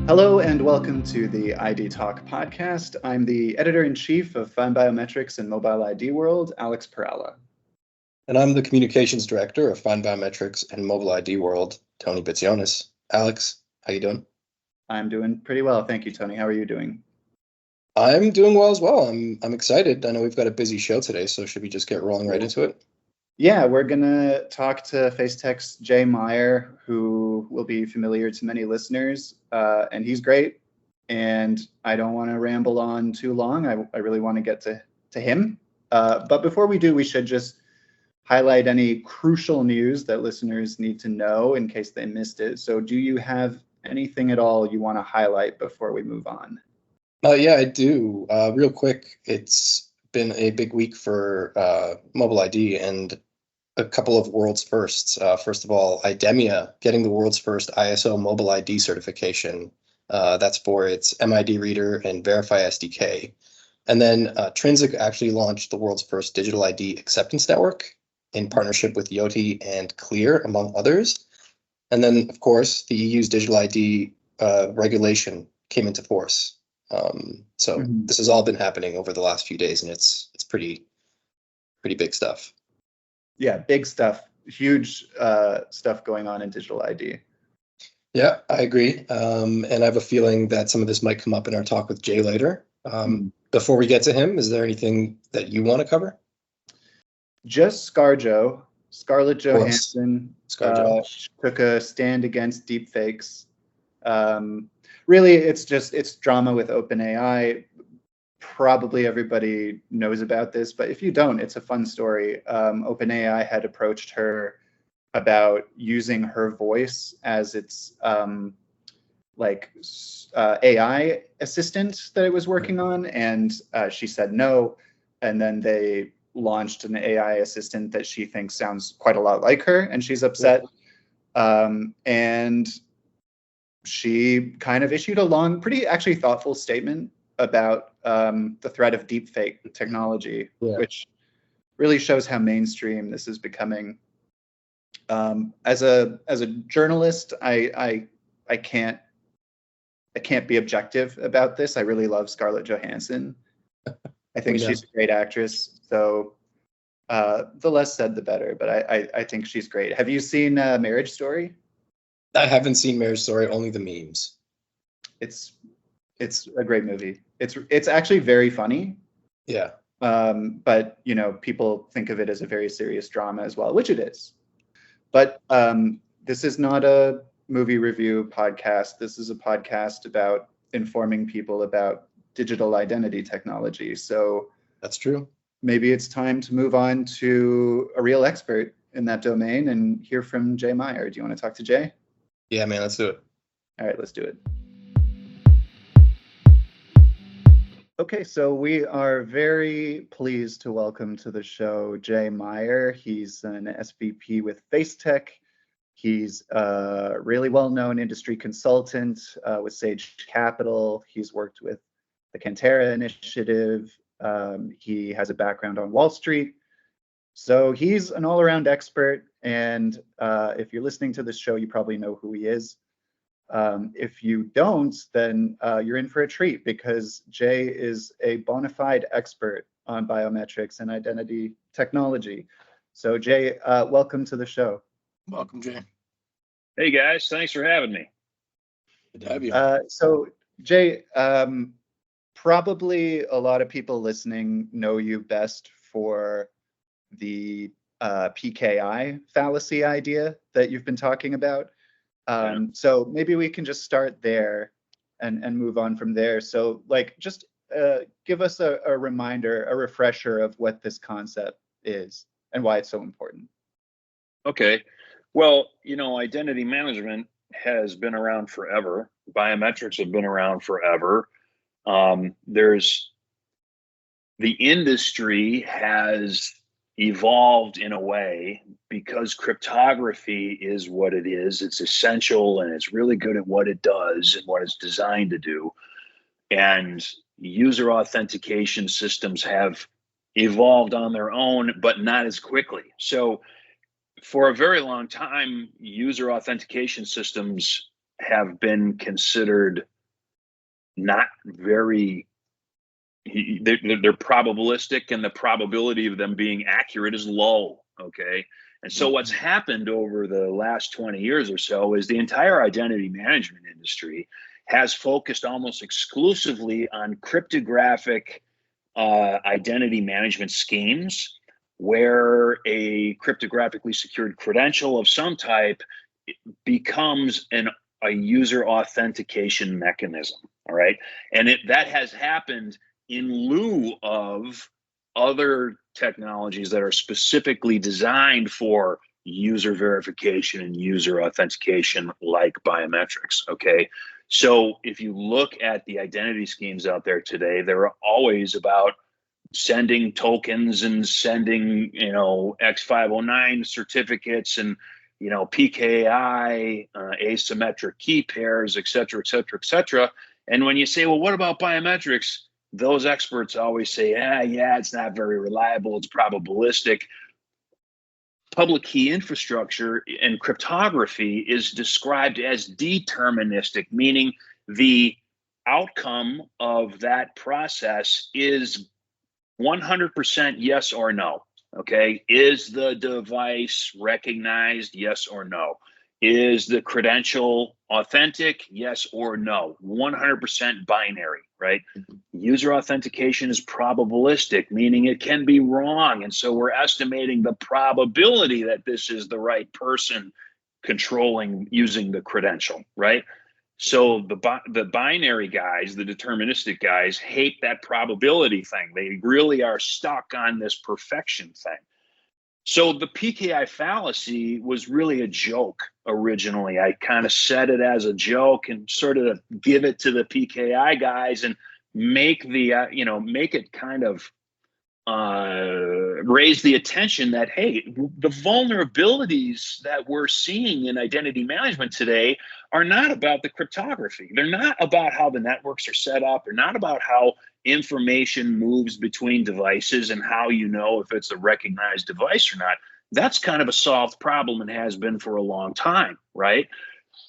Hello and welcome to the ID Talk podcast. I'm the editor-in-chief of Fine Biometrics and Mobile ID World, Alex Perala. And I'm the communications director of Fine Biometrics and Mobile ID World, Tony Bitsionis. Alex, how you doing? I'm doing pretty well. Thank you, Tony. How are you doing? I'm doing well as well. I'm excited. I know we've got a busy show today, so should we just get rolling right into it? Yeah, we're going to talk to FaceTec's Jay Meier, who will be familiar to many listeners, and he's great. And I don't want to ramble on too long. I really want to get to him. But before we do, we should just highlight any crucial news that listeners need to know in case they missed it. So do you have anything at all you want to highlight before we move on? Yeah, I do. Real quick, it's been a big week for mobile ID and a couple of world's firsts. First of all, IDEMIA getting the world's first ISO mobile ID certification. That's for its MID reader and Verify SDK. And then Trinsic actually launched the world's first digital ID acceptance network in partnership with Yoti and Clear, among others. And then, of course, the EU's digital ID regulation came into force. This has all been happening over the last few days, and it's pretty big stuff. Yeah, big stuff, huge stuff going on in digital ID. Yeah, I agree. And I have a feeling that some of this might come up in our talk with Jay later. Before we get to him, is there anything that you want to cover? Just ScarJo. Scarlett Johansson took a stand against deepfakes. Really, it's drama with OpenAI. Probably everybody knows about this, but if you don't, it's a fun story. OpenAI had approached her about using her voice as its AI assistant that it was working on, and she said no. And then they launched an AI assistant that she thinks sounds quite a lot like her, and she's upset. And she kind of issued a long, pretty actually thoughtful statement about the threat of deepfake technology, which really shows how mainstream this is becoming. As a journalist, I can't be objective about this. I really love Scarlett Johansson. I think she's a great actress. So the less said, the better. But I think she's great. Have you seen Marriage Story? I haven't seen Marriage Story, only the memes. It's a great movie. It's actually very funny. Yeah. But people think of it as a very serious drama as well, which it is. But this is not a movie review podcast. This is a podcast about informing people about digital identity technology. So that's true. Maybe it's time to move on to a real expert in that domain and hear from Jay Meier. Do you want to talk to Jay? Yeah, man, let's do it. All right, let's do it. Okay, so we are very pleased to welcome to the show Jay Meier. He's an SVP with FaceTec. He's a really well-known industry consultant with Sage Capital. He's worked with the Cantera Initiative. He has a background on Wall Street. So he's an all-around expert. And if you're listening to this show, you probably know who he is. If you don't, then you're in for a treat, because Jay is a bona fide expert on biometrics and identity technology. So Jay, welcome to the show. Welcome, Jay. Hey guys, thanks for having me. Good to have you. So Jay, probably a lot of people listening know you best for the PKI fallacy idea that you've been talking about. So maybe we can just start there and move on from there. So just give us a reminder, a refresher of what this concept is and why it's so important. Okay. Well, identity management has been around forever. Biometrics have been around forever. The industry has evolved in a way because cryptography is what it is. It's essential and it's really good at what it does and what it's designed to do. And user authentication systems have evolved on their own, but not as quickly. So for a very long time, user authentication systems have been considered not very, they're probabilistic, and the probability of them being accurate is low. Okay. And so what's happened over the last 20 years or so is the entire identity management industry has focused almost exclusively on cryptographic identity management schemes, where a cryptographically secured credential of some type becomes a user authentication mechanism. All right. And that has happened in lieu of other technologies that are specifically designed for user verification and user authentication, like biometrics. Okay. So if you look at the identity schemes out there today, they're always about sending tokens and sending, X509 certificates and, PKI, asymmetric key pairs, et cetera, et cetera, et cetera. And when you say, well, what about biometrics? Those experts always say, yeah, it's not very reliable. It's probabilistic. Public key infrastructure and cryptography is described as deterministic, meaning the outcome of that process is 100% yes or no. Okay. Is the device recognized? Yes or no. Is the credential authentic? Yes or no. 100% binary, right? User authentication is probabilistic, meaning it can be wrong. And so we're estimating the probability that this is the right person using the credential, right? So the binary guys, the deterministic guys, hate that probability thing. They really are stuck on this perfection thing. So the PKI fallacy was really a joke originally. I kind of said it as a joke and sort of give it to the PKI guys and make it kind of raise the attention that, hey, the vulnerabilities that we're seeing in identity management today are not about the cryptography. They're not about how the networks are set up. They're not about how information moves between devices and how you know if it's a recognized device or not. That's kind of a solved problem and has been for a long time, right?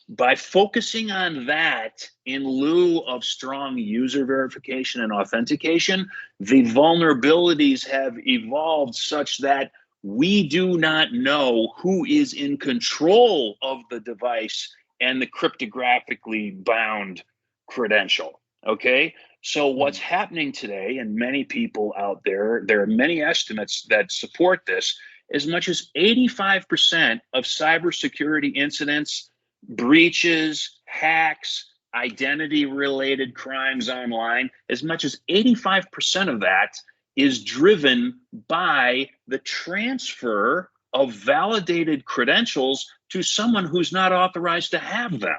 By focusing on that in lieu of strong user verification and authentication, the vulnerabilities have evolved such that we do not know who is in control of the device and the cryptographically bound credential. Okay. So what's happening today, and many people out there are many estimates that support this, as much as 85% of cybersecurity incidents, breaches, hacks, identity-related crimes online, as much as 85% of that is driven by the transfer of validated credentials to someone who's not authorized to have them.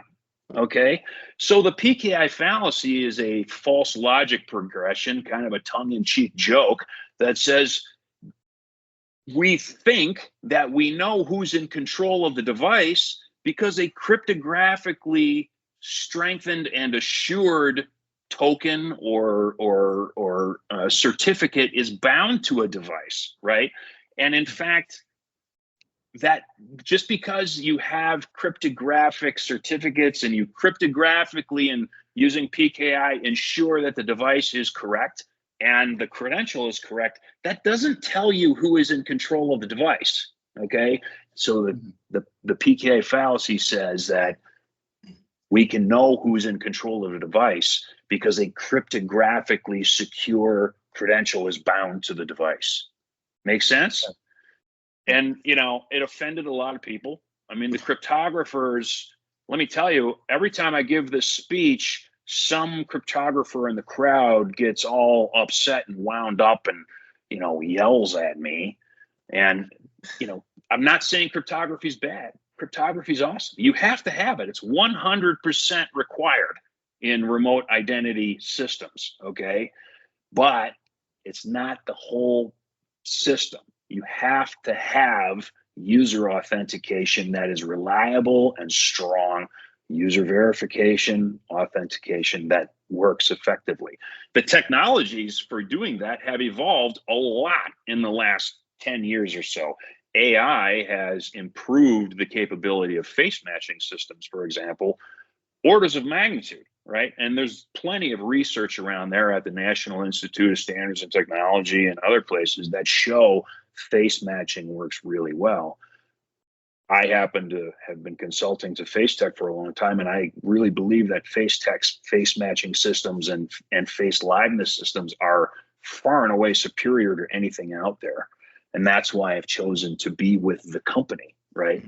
Okay, so the PKI fallacy is a false logic progression, kind of a tongue-in-cheek joke that says we think that we know who's in control of the device because a cryptographically strengthened and assured token or certificate is bound to a device, right? And in fact, that just because you have cryptographic certificates and you cryptographically and using PKI ensure that the device is correct and the credential is correct, that doesn't tell you who is in control of the device. Okay, so the PKI fallacy says that we can know who's in control of the device because a cryptographically secure credential is bound to the device. Make sense? And, it offended a lot of people. I mean, the cryptographers, let me tell you, every time I give this speech, some cryptographer in the crowd gets all upset and wound up and, yells at me. And, I'm not saying cryptography is bad. Cryptography is awesome. You have to have it. It's 100% required in remote identity systems, okay? But it's not the whole system. You have to have user authentication that is reliable and strong, user verification, authentication that works effectively. The technologies for doing that have evolved a lot in the last 10 years or so. AI has improved the capability of face matching systems, for example, orders of magnitude, right? And there's plenty of research around there at the National Institute of Standards and Technology and other places that show face matching works really well. I happen to have been consulting to FaceTec for a long time, and I really believe that FaceTec's face matching systems and face liveness systems are far and away superior to anything out there. And that's why I've chosen to be with the company, right?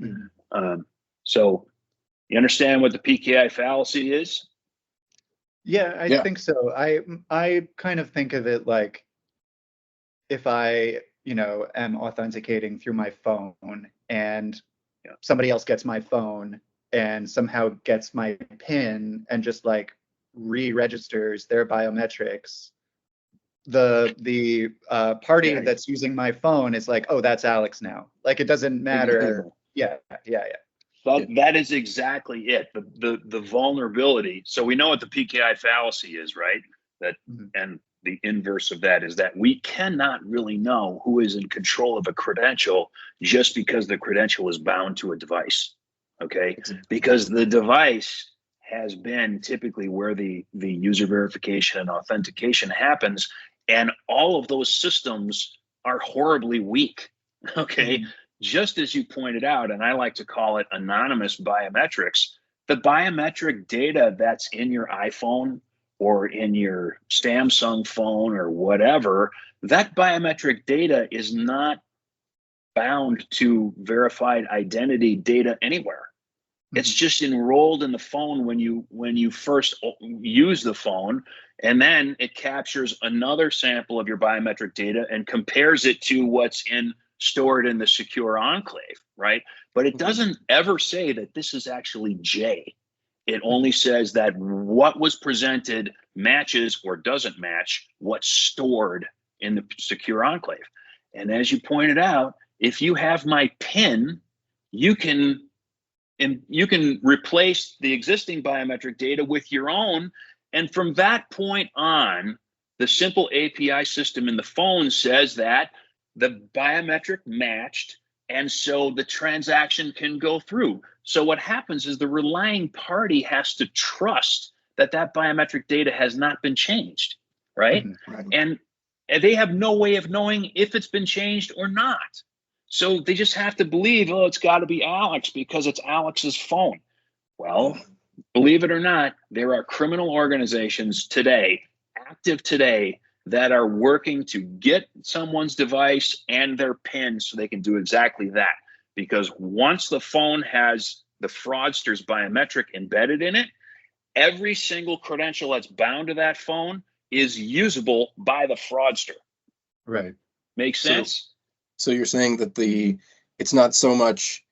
So you understand what the PKI fallacy is? Yeah, I think so. I kind of think of it like if I, am authenticating through my phone and somebody else gets my phone and somehow gets my PIN and just like re-registers their biometrics, the party that's using my phone is like, oh, that's Alex now. Like, it doesn't matter. Yeah. That is exactly it. The vulnerability. So we know what the PKI fallacy is, right? That and the inverse of that is that we cannot really know who is in control of a credential just because the credential is bound to a device. Okay, because the device has been typically where the user verification and authentication happens, and all of those systems are horribly weak. Okay. Just as you pointed out, and I like to call it anonymous biometrics, the biometric data that's in your iPhone or in your Samsung phone or whatever, that biometric data is not bound to verified identity data anywhere. It's just enrolled in the phone when you first use the phone, and then it captures another sample of your biometric data and compares it to what's stored in the secure enclave, right? But it doesn't ever say that this is actually J. It only says that what was presented matches or doesn't match what's stored in the secure enclave. And as you pointed out, if you have my PIN, you can replace the existing biometric data with your own. And from that point on, the simple API system in the phone says that the biometric matched, and so the transaction can go through. So what happens is the relying party has to trust that that biometric data has not been changed, right? And they have no way of knowing if it's been changed or not. So they just have to believe, oh, it's got to be Alex because it's Alex's phone. Well, believe it or not, there are criminal organizations today, active today, that are working to get someone's device and their PIN so they can do exactly that. Because once the phone has the fraudster's biometric embedded in it, every single credential that's bound to that phone is usable by the fraudster. Right. Makes sense? So you're saying that it's not so much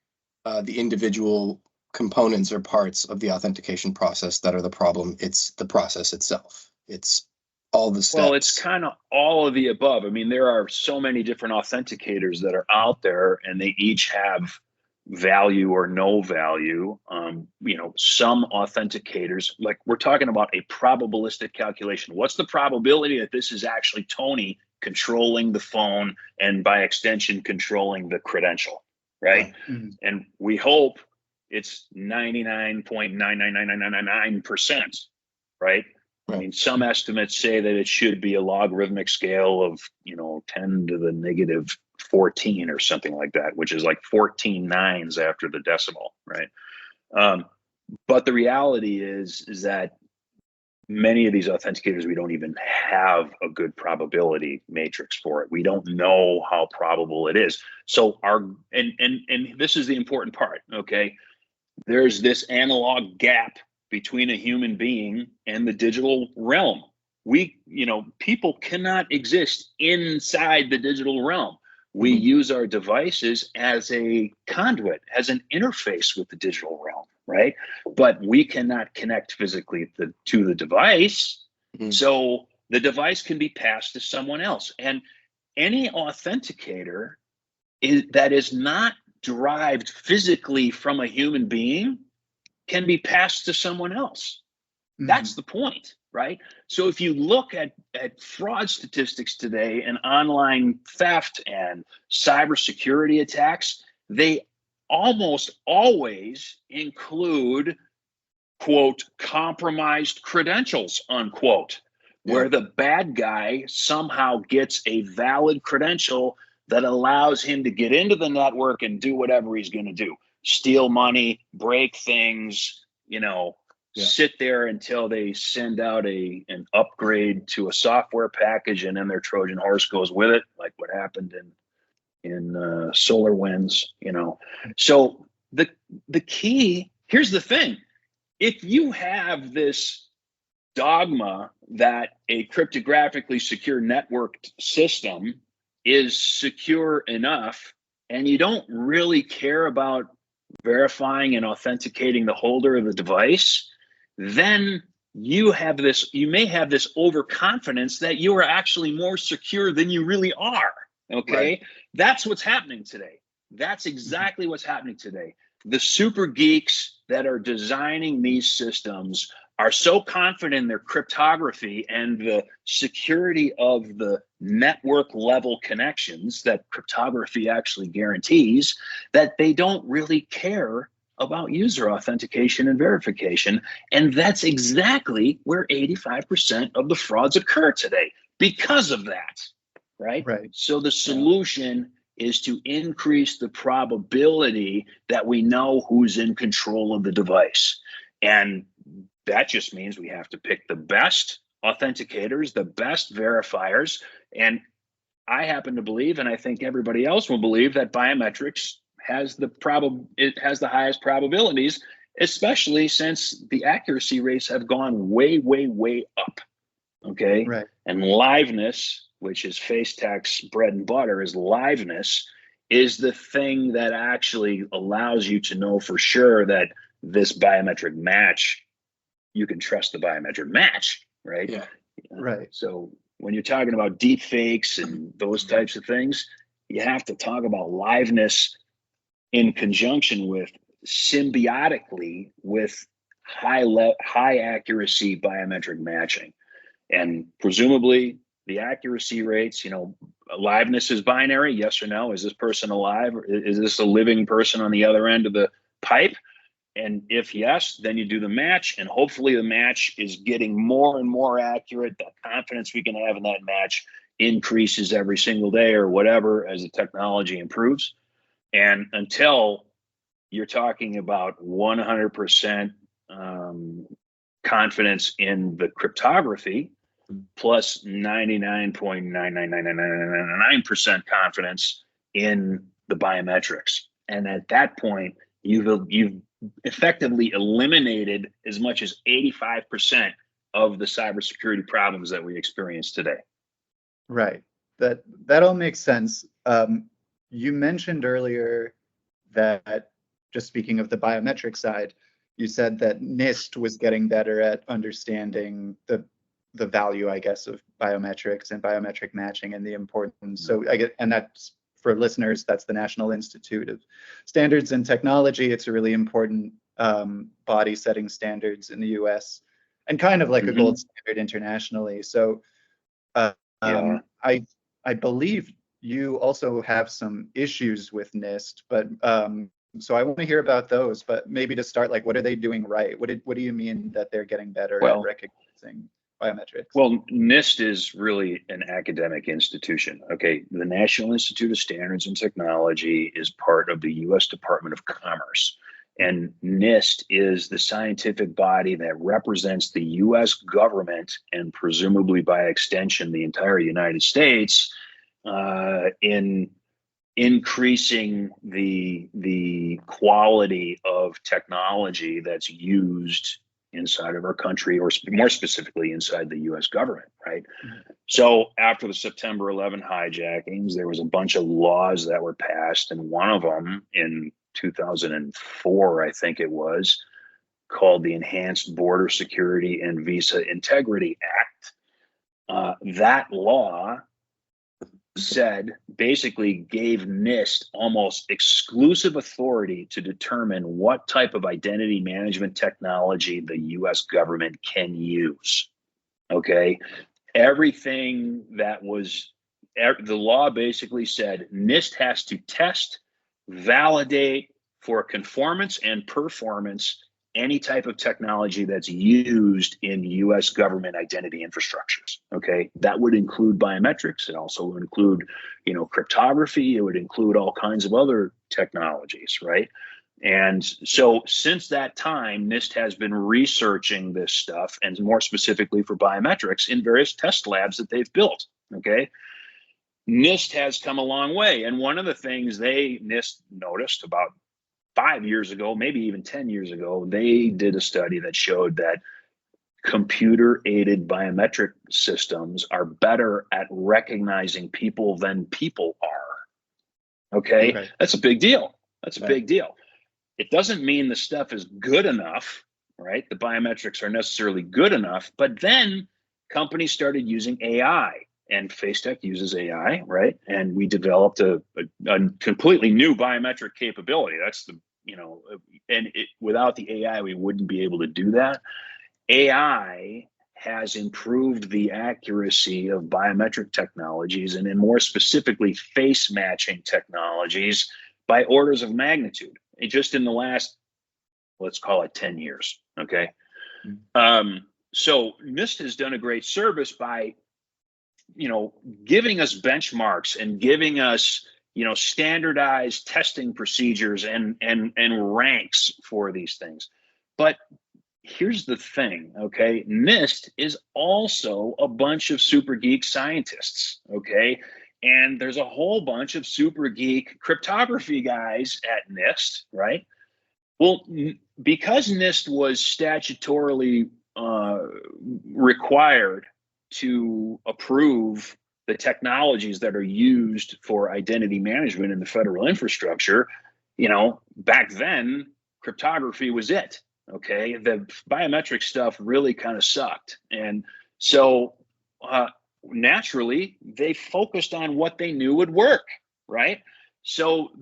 the individual components or parts of the authentication process that are the problem, it's the process itself. It's all the steps. Well, it's kind of all of the above. I mean, there are so many different authenticators that are out there, and they each have value or no value. Some authenticators, like we're talking about a probabilistic calculation. What's the probability that this is actually Tony controlling the phone and by extension controlling the credential, right? And we hope it's 99.99999%, right? I mean, some estimates say that it should be a logarithmic scale of, 10 to the negative 14 or something like that, which is like 14 nines after the decimal, right? But the reality is that many of these authenticators, we don't even have a good probability matrix for it. We don't know how probable it is. So and this is the important part, okay? There's this analog gap between a human being and the digital realm. People cannot exist inside the digital realm. We use our devices as a conduit, as an interface with the digital realm, right? But we cannot connect physically to the device. So the device can be passed to someone else. And any authenticator that is not derived physically from a human being can be passed to someone else. That's the point, right? So if you look at fraud statistics today and online theft and cybersecurity attacks, they almost always include quote, compromised credentials, unquote, where the bad guy somehow gets a valid credential that allows him to get into the network and do whatever he's going to do. Steal money, break things, sit there until they send out an upgrade to a software package, and then their Trojan horse goes with it, like what happened in SolarWinds, So the key, here's the thing. If you have this dogma that a cryptographically secure networked system is secure enough, and you don't really care about verifying and authenticating the holder of the device, then you may have this overconfidence that you are actually more secure than you really are. Okay. Right. That's what's happening today. That's exactly what's happening today. The super geeks that are designing these systems are so confident in their cryptography and the security of the network level connections that cryptography actually guarantees that they don't really care about user authentication and verification. And that's exactly where 85% of the frauds occur today because of that, right? So the solution is to increase the probability that we know who's in control of the device. And that just means we have to pick the best authenticators, the best verifiers. And I happen to believe, and I think everybody else will believe, that biometrics has the highest probabilities, especially since the accuracy rates have gone way, way, way up. Okay. Right. And liveness, which is FaceTec's bread and butter, is the thing that actually allows you to know for sure that this biometric match, you can trust the biometric match, right? Yeah. Right. So when you're talking about deep fakes and those types of things, you have to talk about liveness in conjunction with, symbiotically with, high accuracy biometric matching. And presumably the accuracy rates, aliveness is binary, yes or no. Is this person alive? Or is this a living person on the other end of the pipe? And if yes, then you do the match, and hopefully the match is getting more and more accurate. The confidence we can have in that match increases every single day or whatever as the technology improves. And until you're talking about 100% confidence in the cryptography, plus 99.99999% confidence in the biometrics. And at that point, you've effectively eliminated as much as 85% of the cybersecurity problems that we experience today. Right. That all makes sense. You mentioned earlier that, just speaking of the biometric side, you said that NIST was getting better at understanding the value, I guess, of biometrics and biometric matching and the importance. So and that's, for listeners, that's the National Institute of Standards and Technology. It's a really important body setting standards in the US and kind of like a gold standard internationally. So I believe you also have some issues with NIST, but so I want to hear about those. But maybe to start, like, what are they doing right? What do you mean that they're getting better at recognizing biometrics? Well, NIST is really an academic institution. Okay, the National Institute of Standards and Technology is part of the U.S. Department of Commerce, and NIST is the scientific body that represents the U.S. government, and presumably by extension the entire United States, in increasing the quality of technology that's used inside of our country, or more specifically inside the U.S. government, right? So after the September 11 hijackings, there was a bunch of laws that were passed, and one of them in 2004, I think it was, called the Enhanced Border Security and Visa Integrity Act. That law basically gave NIST almost exclusive authority to determine what type of identity management technology the US government can use. Okay. Everything that was, the law basically said NIST has to test, validate for conformance and performance any type of technology that's used in US government identity infrastructures. Okay, that would include biometrics. It also would include, cryptography. It would include all kinds of other technologies, right? And so since that time, NIST has been researching this stuff, and more specifically for biometrics, in various test labs that they've built. Okay, NIST has come a long way. And one of the things NIST noticed about 5 years ago, maybe even 10 years ago, they did a study that showed that computer-aided biometric systems are better at recognizing people than people are. Okay, that's a big deal. That's a big deal. It doesn't mean the stuff is good enough, right? The biometrics are necessarily good enough, but then companies started using AI, and FaceTec uses AI, right? And we developed a completely new biometric capability. That's without the AI, we wouldn't be able to do that. AI has improved the accuracy of biometric technologies, and then more specifically, face matching technologies by orders of magnitude. Just in the last, let's call it 10 years, okay? So NIST has done a great service by, giving us benchmarks and giving us, standardized testing procedures and ranks for these things. But here's the thing, okay? NIST is also a bunch of super geek scientists, okay? And there's a whole bunch of super geek cryptography guys at NIST, right? Well, because NIST was statutorily required to approve the technologies that are used for identity management in the federal infrastructure, back then, cryptography was it, okay? The biometric stuff really kind of sucked. And so, naturally, they focused on what they knew would work, right? So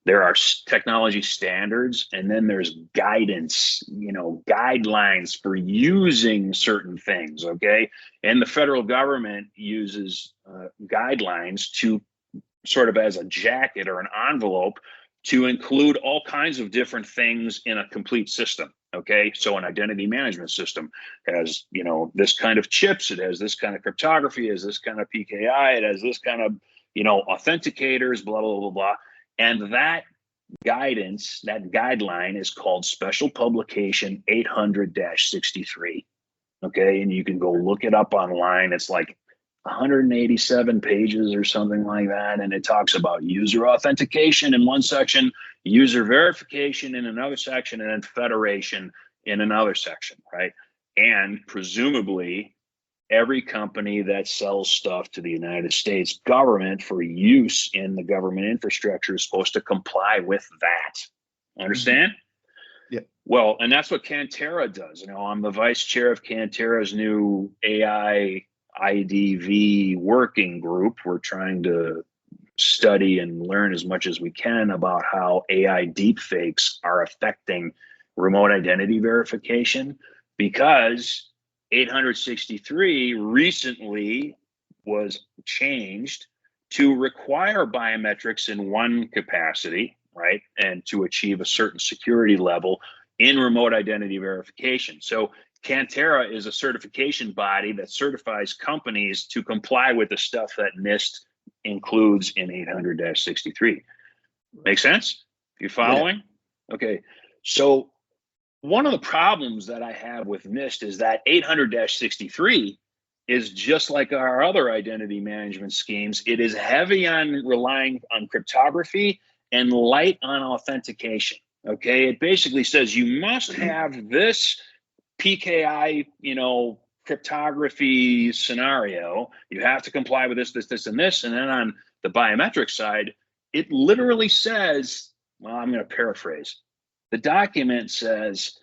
there are technology standards, and then there's guidance, guidelines for using certain things, okay? And the federal government uses guidelines to sort of as a jacket or an envelope to include all kinds of different things in a complete system. Okay, so an identity management system has, this kind of chips, it has this kind of cryptography, it has this kind of PKI, it has this kind of, authenticators, blah, blah, blah, blah. And that guidance, that guideline is called Special Publication 800-63. Okay, and you can go look it up online. It's like 187 pages or something like that. And it talks about user authentication in one section, user verification in another section, and then federation in another section, right? And presumably every company that sells stuff to the United States government for use in the government infrastructure is supposed to comply with that. Understand? Yeah. Well, and that's what Cantera does. I'm the vice chair of Cantera's new AI IDV working group. We're trying to study and learn as much as we can about how AI deepfakes are affecting remote identity verification, because 863 recently was changed to require biometrics in one capacity, right? And to achieve a certain security level in remote identity verification. So Cantera is a certification body that certifies companies to comply with the stuff that NIST includes in 800-63. Make sense? You following? Yeah. Okay. So one of the problems that I have with NIST is that 800-63 is just like our other identity management schemes. It is heavy on relying on cryptography and light on authentication. Okay. It basically says you must have this PKI, cryptography scenario. You have to comply with this, and this. And then on the biometric side, it literally says, well, I'm going to paraphrase. The document says,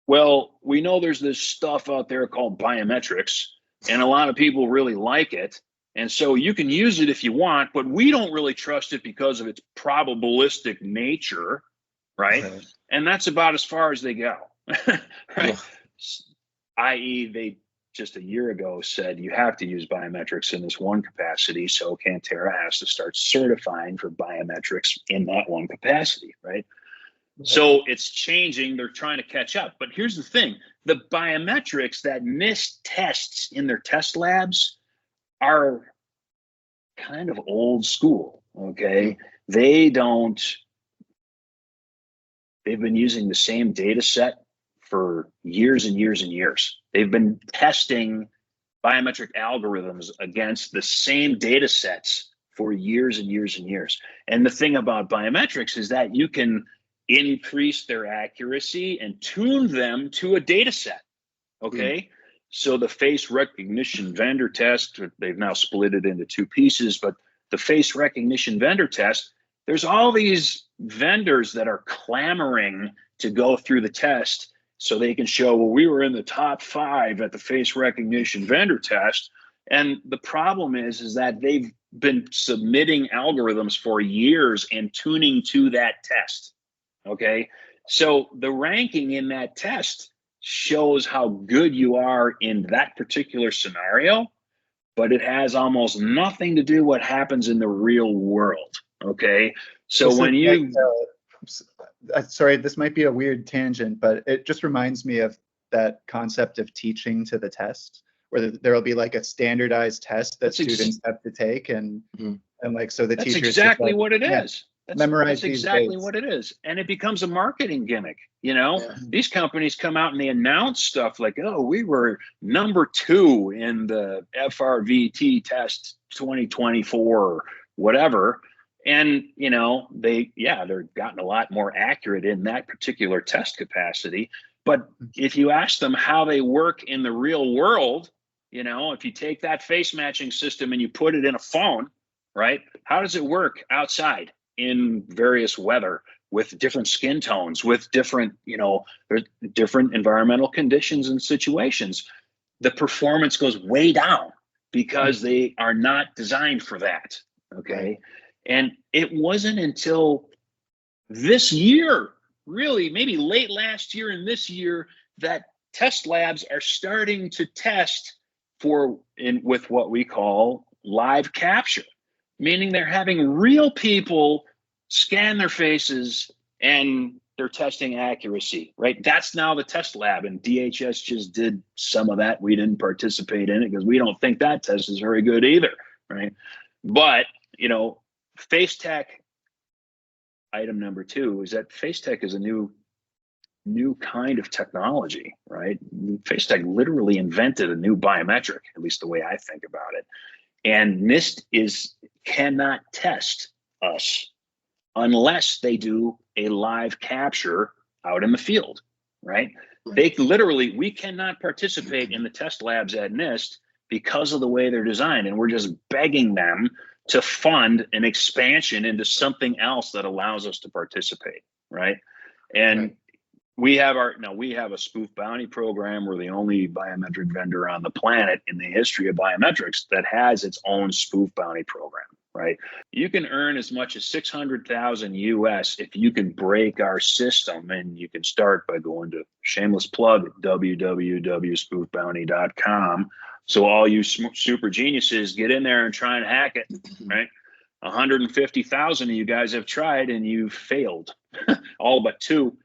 well, we know there's this stuff out there called biometrics, and a lot of people really like it. And so you can use it if you want, but we don't really trust it because of its probabilistic nature, right? And that's about as far as they go, right? I.e., they just a year ago said you have to use biometrics in this one capacity, so Cantera has to start certifying for biometrics in that one capacity, right? So it's changing. They're trying to catch up. But here's the thing. The biometrics that missed tests in their test labs are kind of old school, okay? They've been using the same data set for years and years and years. They've been testing biometric algorithms against the same data sets for years and years and years. And the thing about biometrics is that you can increase their accuracy and tune them to a data set, okay? So the face recognition vendor test, they've now split it into two pieces, but the face recognition vendor test, there's all these vendors that are clamoring to go through the test so they can show, well, we were in the top 5 at the face recognition vendor test. And the problem is that they've been submitting algorithms for years and tuning to that test, okay? So the ranking in that test shows how good you are in that particular scenario, but it has almost nothing to do what happens in the real world, okay? So when you... sorry, this might be a weird tangent, but it just reminds me of that concept of teaching to the test, where there will be like a standardized test that students have to take, and like, so the teachers... That's exactly what it is. Memorize that's exactly what it is. And it becomes a marketing gimmick. You know, these companies come out and they announce stuff like, oh, we were number 2 in the FRVT test 2024 or whatever. And, you know, they're gotten a lot more accurate in that particular test capacity. But if you ask them how they work in the real world, you know, if you take that face matching system and you put it in a phone, right? How does it work outside in various weather with different skin tones, with different, you know, different environmental conditions and situations? The performance goes way down because they are not designed for that. Okay. And it wasn't until this year, really, maybe late last year and this year, that test labs are starting to test with what we call live capture, meaning they're having real people scan their faces and they're testing accuracy, right? That's now the test lab, and DHS just did some of that. We didn't participate in it because we don't think that test is very good either, right? But, you know, FaceTec, item number 2 is that FaceTec is a new kind of technology, right? FaceTec literally invented a new biometric, at least the way I think about it. And NIST cannot test us unless they do a live capture out in the field, right? We cannot participate in the test labs at NIST because of the way they're designed. And we're just begging them to fund an expansion into something else that allows us to participate, right? And we have a Spoof Bounty Program. We're the only biometric vendor on the planet in the history of biometrics that has its own Spoof Bounty Program, right? You can earn as much as $600,000 US if you can break our system, and you can start by going to, shameless plug, www.spoofbounty.com. So all you super geniuses, get in there and try and hack it, right? 150,000 of you guys have tried and you failed. All but two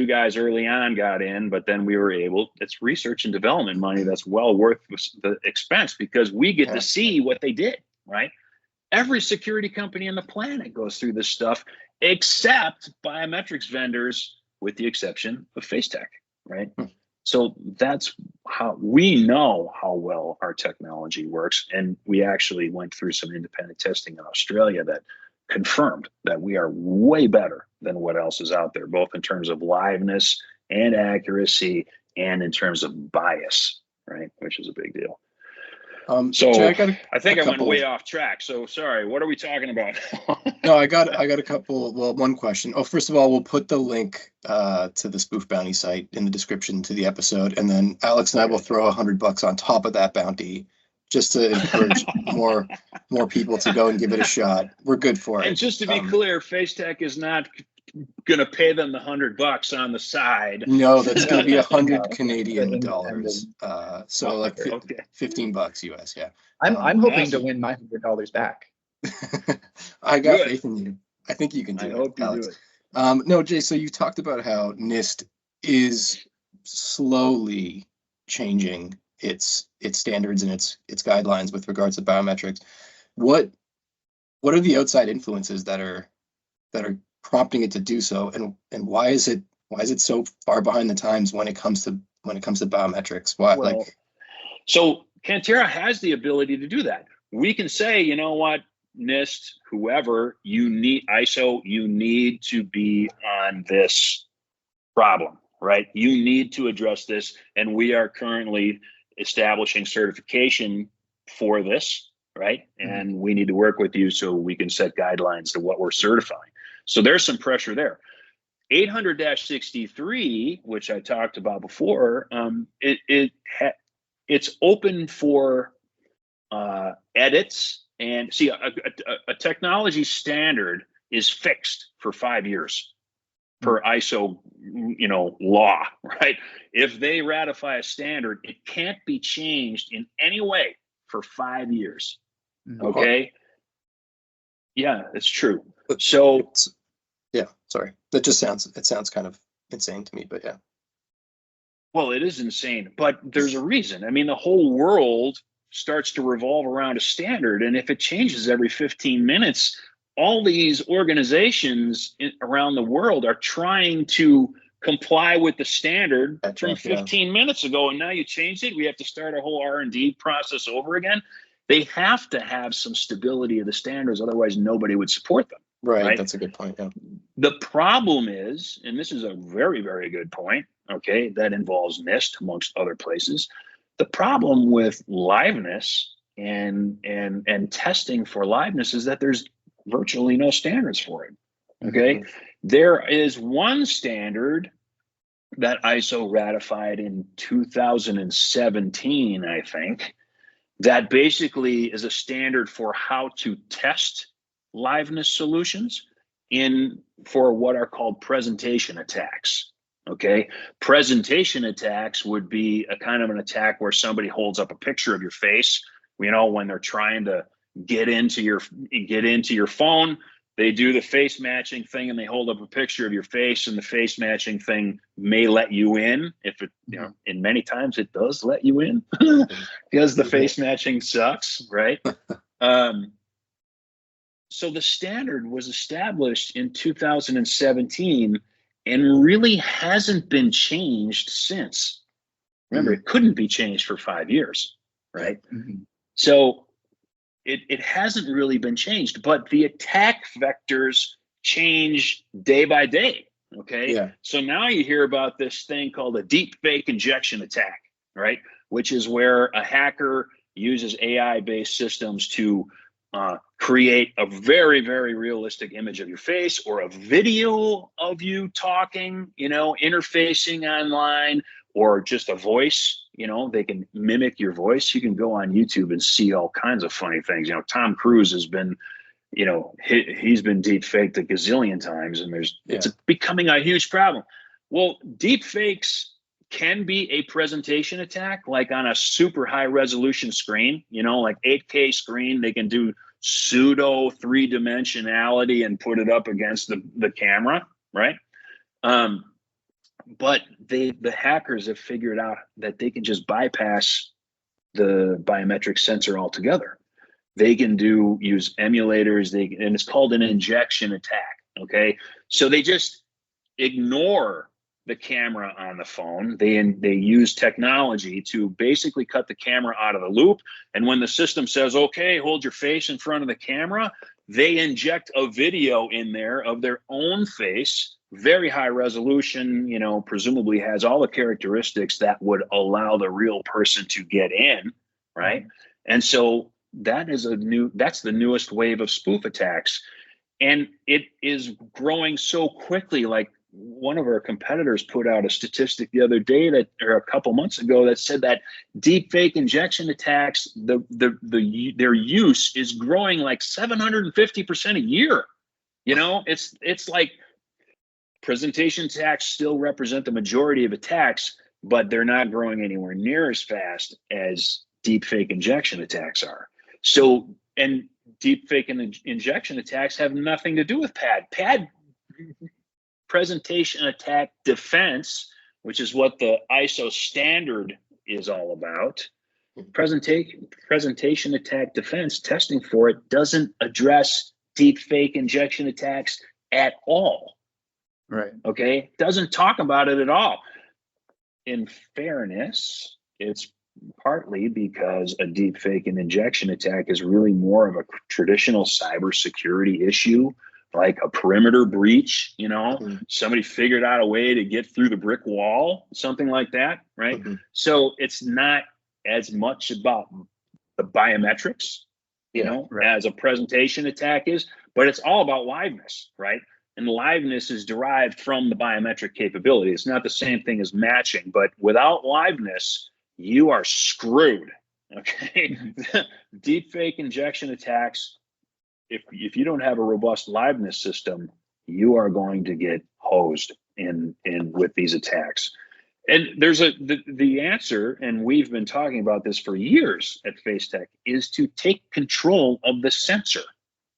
guys early on got in, but then we were able, it's research and development money that's well worth the expense, because we get to see what they did, right? Every security company on the planet goes through this stuff, except biometrics vendors, with the exception of FaceTec, right? So that's how we know how well our technology works. And we actually went through some independent testing in Australia that confirmed that we are way better than what else is out there, both in terms of liveness and accuracy and in terms of bias, right? Which is a big deal. So Jay, I think I went way off track. So sorry, what are we talking about? No, I got a couple. Well, one question. Oh, first of all, we'll put the link to the Spoof Bounty site in the description to the episode, and then Alex and I will throw $100 on top of that bounty, just to encourage more people to go and give it a shot. We're good for it. And just to be clear, FaceTec is not going to pay them the $100 on the side. No, that's going to be 100 Canadian dollars. So like $15 US. Yeah. I'm hoping to win my $100 back. I got faith in you. I think you can do it, I hope you Alex. do it. No, Jay, so you talked about how NIST is slowly changing its standards and its guidelines with regards to biometrics. What are the outside influences that are prompting it to do so, and why is it so far behind the times when it comes to biometrics? Why? Well, so Cantera has the ability to do that. We can say, you know what, NIST, whoever, you need ISO, you need to be on this problem, right? You need to address this, and we are currently establishing certification for this, right? And we need to work with you so we can set guidelines to what we're certifying. So there's some pressure there. 800-63, which I talked about before, it's open for edits. And see, a technology standard is fixed for 5 years per ISO, law, right? If they ratify a standard, it can't be changed in any way for 5 years. Okay. Yeah, it's true. So yeah, sorry. That just sounds kind of insane to me, but yeah. Well, it is insane, but there's a reason. I mean, the whole world starts to revolve around a standard, and if it changes every 15 minutes, all these organizations around the world are trying to comply with the standard from 15 minutes ago, and now you changed it. We have to start a whole R&D process over again. They have to have some stability of the standards, otherwise nobody would support them. Right? That's a good point. Yeah. The problem is, and this is a very, very good point, okay, that involves NIST amongst other places. The problem with liveness and testing for liveness is that there's virtually no standards for it. Okay. There is one standard that ISO ratified in 2017, I think, that basically is a standard for how to test liveness solutions for what are called presentation attacks. Okay, presentation attacks would be a kind of an attack where somebody holds up a picture of your face. When they're trying to get into your phone, they do the face matching thing and they hold up a picture of your face, and the face matching thing may let you in. If it, in many times it does let you in because the face matching sucks, right? So the standard was established in 2017 and really hasn't been changed since. Remember, it couldn't be changed for 5 years, right? So it hasn't really been changed, but the attack vectors change day by day, okay? Yeah. So now you hear about this thing called a deepfake injection attack, right? Which is where a hacker uses AI-based systems to create a very, very realistic image of your face or a video of you talking, interfacing online, or just a voice. They can mimic your voice. You can go on YouTube and see all kinds of funny things. Tom Cruise has been, he's been deep faked a gazillion times, and it's becoming a huge problem. Well, deep fakes can be a presentation attack, like on a super high resolution screen, like 8K screen. They can do pseudo 3-dimensionality and put it up against the camera, right? But the hackers have figured out that they can just bypass the biometric sensor altogether. They can use emulators, and it's called an injection attack, okay? So they just ignore the camera on the phone. They use technology to basically cut the camera out of the loop. And when the system says, okay, hold your face in front of the camera, they inject a video in there of their own face, very high resolution, presumably has all the characteristics that would allow the real person to get in, right? And so that's the newest wave of spoof attacks. And it is growing so quickly. Like, one of our competitors put out a statistic the other day or a couple months ago, that said that deepfake injection attacks, their use is growing like 750% a year. It's like presentation attacks still represent the majority of attacks, but they're not growing anywhere near as fast as deepfake injection attacks are. So, and deepfake and injection attacks have nothing to do with PAD. PAD presentation attack defense, which is what the ISO standard is all about. Presentation attack defense, testing for it doesn't address deepfake injection attacks at all. Right. Okay, doesn't talk about it at all. In fairness, it's partly because a deepfake and injection attack is really more of a traditional cybersecurity issue, like a perimeter breach. Somebody figured out a way to get through the brick wall, something like that, right? So it's not as much about the biometrics, as a presentation attack is, but it's all about liveness, right? And liveness is derived from the biometric capability. It's not the same thing as matching, but without liveness, you are screwed. Okay. Deepfake injection attacks, if you don't have a robust liveness system, you are going to get hosed in with these attacks. And there's the answer, and we've been talking about this for years at FaceTec, is to take control of the sensor.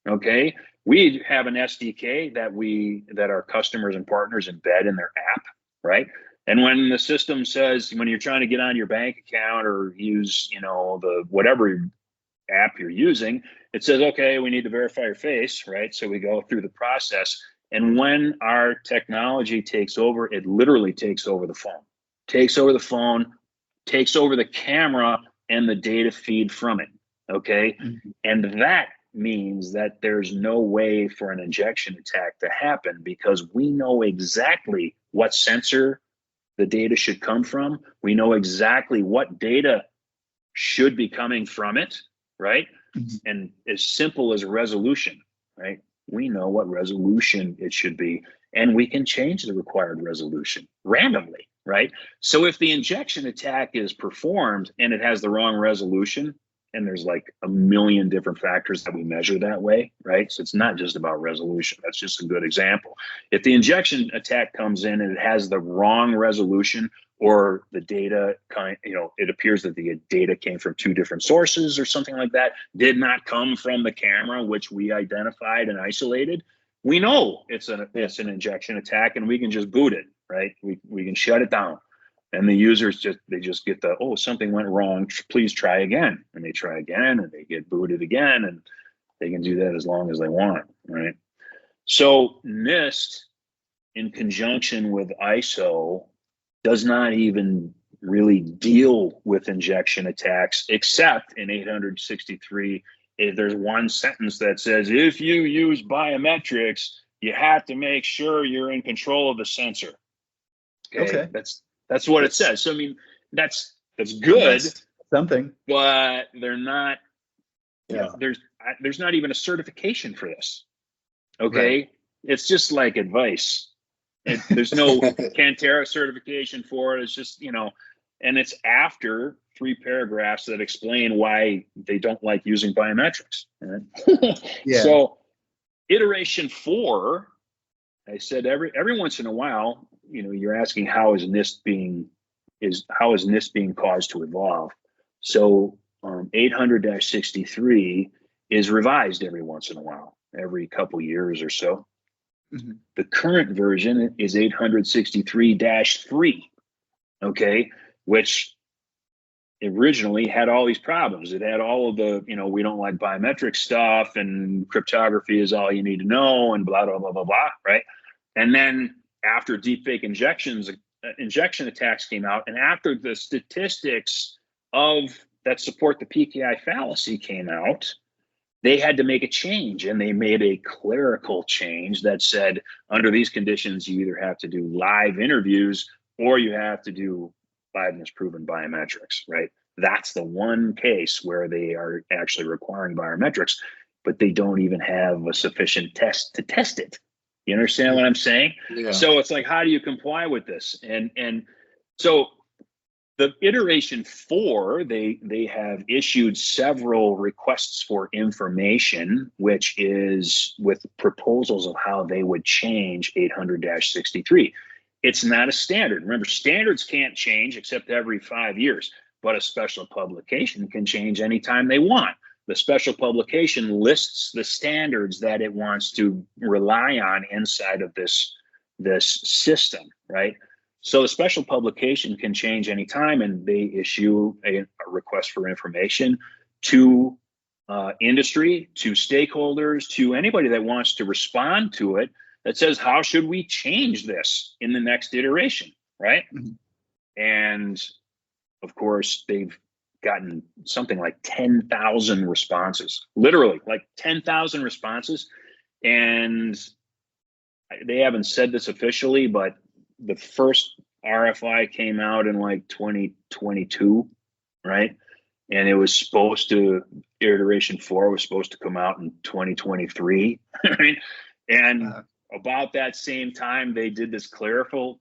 Okay. We have an SDK that our customers and partners embed in their app, right? And when the system says, when you're trying to get on your bank account or use, the whatever app you're using, it says, okay, we need to verify your face, right? So we go through the process. And when our technology takes over, it literally takes over the phone, takes over the camera and the data feed from it, okay? And that means that there's no way for an injection attack to happen, because we know exactly what sensor the data should come from. We know exactly what data should be coming from it, right? And as simple as resolution, right? We know what resolution it should be, and we can change the required resolution randomly, right? So if the injection attack is performed and it has the wrong resolution, and there's like a million different factors that we measure that way, right? So it's not just about resolution. That's just a good example. If the injection attack comes in and it has the wrong resolution, or the data it appears that the data came from two different sources or something like that, did not come from the camera, which we identified and isolated, we know it's an injection attack, and we can just boot it, right? We can shut it down. And the users just get the, oh, something went wrong, please try again. And they try again, and they get booted again, and they can do that as long as they want, right? So NIST, in conjunction with ISO, does not even really deal with injection attacks, except in 863, there's one sentence that says, if you use biometrics, you have to make sure you're in control of the sensor. Okay. That's what it says. So I mean, that's good. That's something, but they're not. Yeah. There's not even a certification for this. Okay, right. It's just like advice. There's no Cantera certification for it. It's just and it's after 3 paragraphs that explain why they don't like using biometrics. Right? So iteration 4. I said every once in a while, you're asking how is NIST being caused to evolve. So 800-63 is revised every once in a while, every couple years or so. The current version is 863-3, okay, which originally had all these problems. It had all of the, we don't like biometric stuff, and cryptography is all you need to know, and blah, blah, blah, blah, blah, right? And then after deepfake injection attacks came out, and after the statistics that support the PKI fallacy came out, they had to make a change, and they made a clerical change that said, under these conditions, you either have to do live interviews or you have to do liveness proven biometrics, right? That's the one case where they are actually requiring biometrics, but they don't even have a sufficient test to test it. You understand what I'm saying? Yeah. So it's like, how do you comply with this? And so the iteration 4, they have issued several requests for information, which is with proposals of how they would change 800-63. It's not a standard. Remember, standards can't change except every 5 years, but a special publication can change anytime they want. The special publication lists the standards that it wants to rely on inside of this this system, right? So the special publication can change anytime, and they issue a request for information to industry, to stakeholders, to anybody that wants to respond to it, that says, how should we change this in the next iteration, right? Mm-hmm. And of course, they've gotten something like 10,000 responses, literally like 10,000 responses. And they haven't said this officially, but the first RFI came out in like 2022, right? And it was supposed to, iteration 4 was supposed to come out in 2023, right? And about that same time, they did this clerical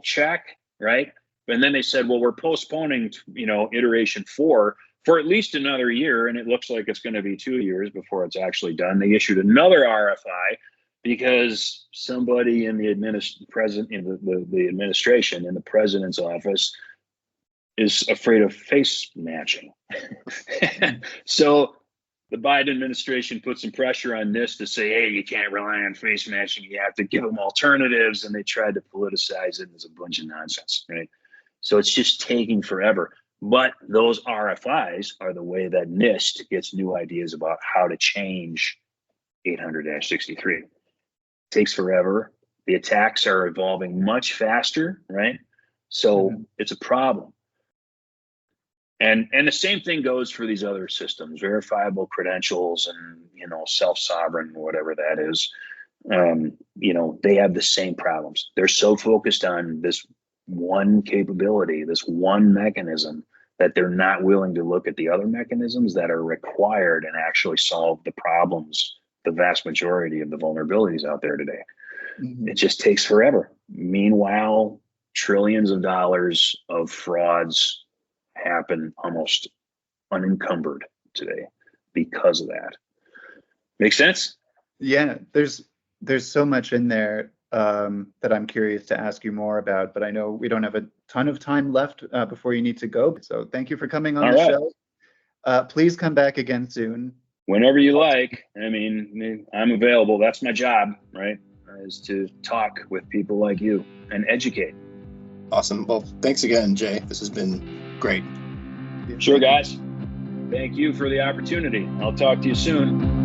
check, right? And then they said, well, we're postponing, iteration 4 for at least another year. And it looks like it's going to be 2 years before it's actually done. They issued another RFI because somebody in the administration, in the president's office, is afraid of face matching. So the Biden administration put some pressure on NIST to say, hey, you can't rely on face matching. You have to give them alternatives. And they tried to politicize it as a bunch of nonsense, right? So it's just taking forever. But those RFIs are the way that NIST gets new ideas about how to change 800-63. It takes forever. The attacks are evolving much faster, right? So it's a problem. And the same thing goes for these other systems, verifiable credentials and, self-sovereign, whatever that is. They have the same problems. They're so focused on this one capability, this one mechanism, that they're not willing to look at the other mechanisms that are required and actually solve the problems, the vast majority of the vulnerabilities out there today. Mm-hmm. It just takes forever. Meanwhile, trillions of dollars of frauds happen almost unencumbered today because of that. Make sense? Yeah, there's so much in there that I'm curious to ask you more about, but I know we don't have a ton of time left before you need to go. So thank you for coming on the show. Please come back again soon. Whenever you like. I mean, I'm available. That's my job, right? Is to talk with people like you and educate. Awesome. Well, thanks again, Jay. This has been great. Sure, guys. Thank you for the opportunity. I'll talk to you soon.